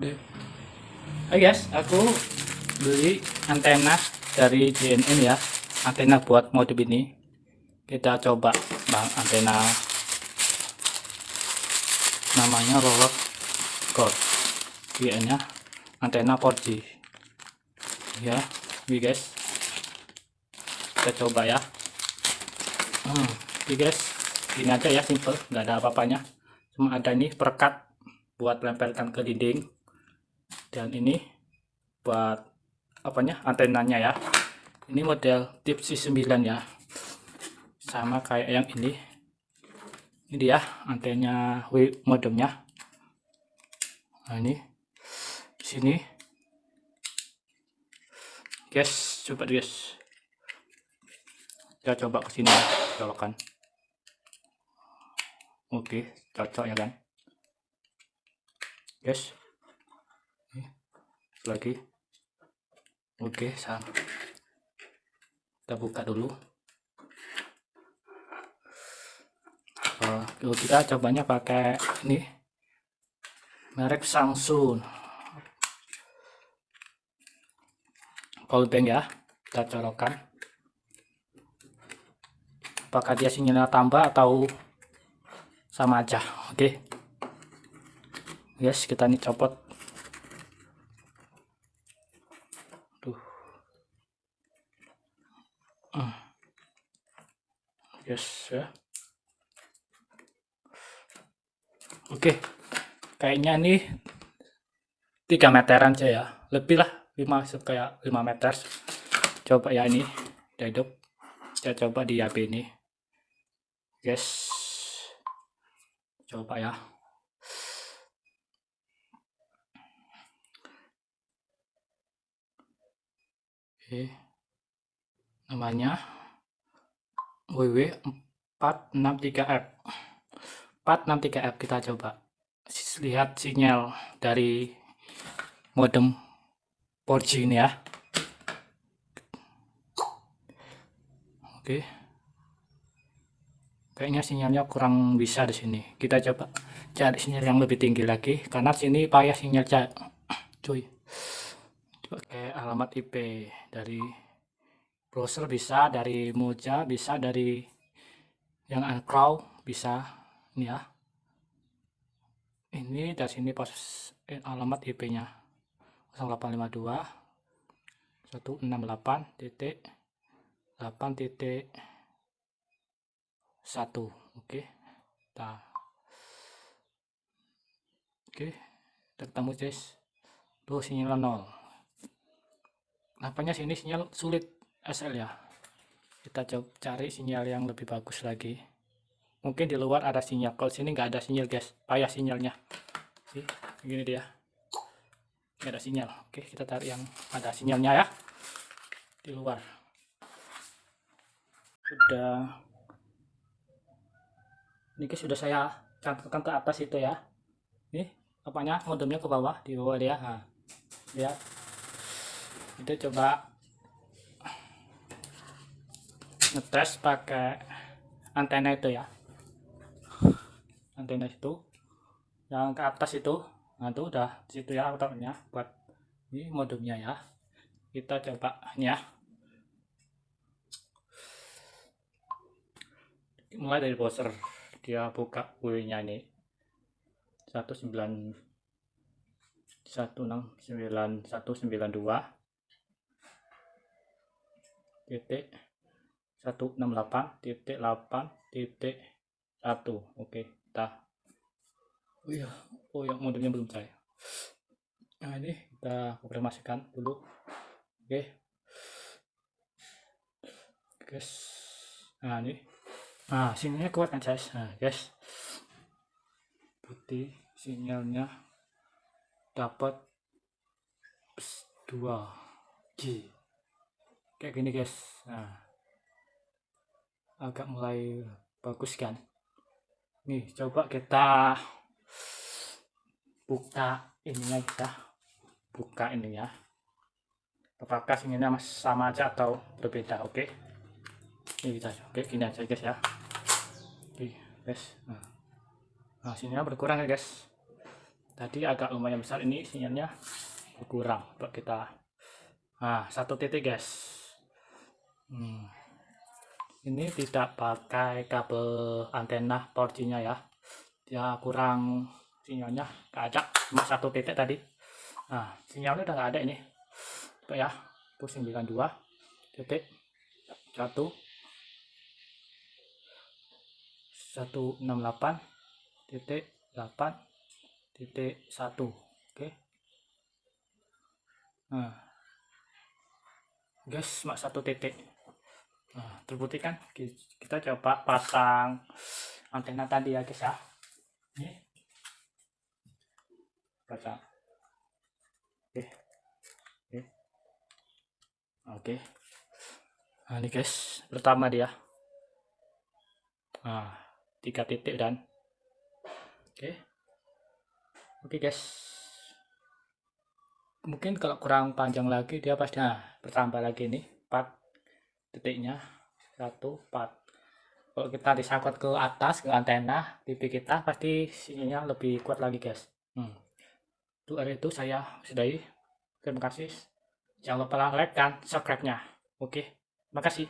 deh. Hai guys, aku beli antena dari JNM ya. Antena buat mode ini. Kita coba bang antena namanya Roller Gold. Nya antena 4G. Ya, ini guys. Kita coba ya. Ini guys, ini aja ya, simple, nggak ada apa-apanya. Cuma ada ini perekat buat lempelkan ke dinding. Dan ini buat apanya, antenanya ya. Ini model tip C9 ya, sama kayak yang ini dia antenanya modemnya. Nah ini sini guys, coba guys, kita coba ke sini ya, colokan. Oke, cocok ya kan guys. Lagi oke, sama kita buka dulu. Kita cobanya pakai ini merek Samsung powerbank ya. Kita colokan, apakah dia sinyalnya tambah atau sama aja. Oke guys, kita nih copot. Tuh yes ya. Oke, kayaknya nih 3 meteran aja ya, lebih lah, 5 kayak 5 meter. Coba ya, ini udah hidup. Kita coba di HP ini guys, coba ya. Oke, namanya WW463F 463F. Kita coba lihat sinyal dari modem 4G ini ya. Oke, kayaknya sinyalnya kurang bisa di sini. Kita coba cari sinyal yang lebih tinggi lagi, karena sini payah sinyal cuy. Pakai alamat IP dari browser bisa, dari Moja bisa, dari yang uncrow bisa. Ini ya, ini dari sini pas alamat IP-nya 0852 168.8.1. Oke, nah oke, udah ketemu guys. Tuh sinyal 0. Apanya sini sinyal sulit SL ya. Kita coba cari sinyal yang lebih bagus lagi. Mungkin di luar ada sinyal, kalau sini nggak ada sinyal guys, payah sinyalnya. Begini dia, nggak ada sinyal. Oke, kita cari yang ada sinyalnya ya, di luar. Ini guys, sudah saya cantumkan ke atas itu ya. Nih apanya, modemnya ke bawah, di bawah dia. Nah, lihat, kita coba ngetes pakai antena itu ya, antena itu yang ke atas itu. Nah itu udah situ ya outputnya buat ini modemnya ya. Kita coba ini ya, mulai dari browser. Dia buka WW nya ini 169.168.8.1. Oke, kita oh ya, modemnya belum cair. Nah ini kita konfirmasikan dulu. Oke guys, nah ini, nah sinyalnya kuat kan guys. Nah guys, putih sinyalnya dapat 2G kayak gini guys. Nah agak mulai bagus kan. Nih coba kita buka ininya, kita buka ini ya, apakah sinyalnya sama aja atau berbeda. Oke, ini kita oke gini aja guys ya. Oke guys, nah sinyalnya berkurang ya guys. tadi agak lumayan besar, ini sinyalnya kurang untuk kita. Nah, 1 titik guys. Ini tidak pakai kabel antena 4G-nya ya, dia kurang sinyalnya, nggak ada, cuma 1 titik tadi. Nah, sinyalnya udah nggak ada ini. Coba ya, itu 92.168.8.1. Oke. Nah, guys, cuma 1 titik. Nah, terbukti kan, kita coba pasang antena tadi ya guys ya. Ini pasang. Oke. Nah, ini guys, pertama dia. Nah, 3 titik dan oke guys, mungkin kalau kurang panjang lagi dia pasti bertambah lagi nih 4 titiknya, 1 4. Kalau kita disangkut ke atas ke antena TV kita, pasti sinyalnya lebih kuat lagi guys. Untuk hari itu saya sudahi. Terima kasih, jangan lupa like dan subscribe nya. Oke, terima kasih.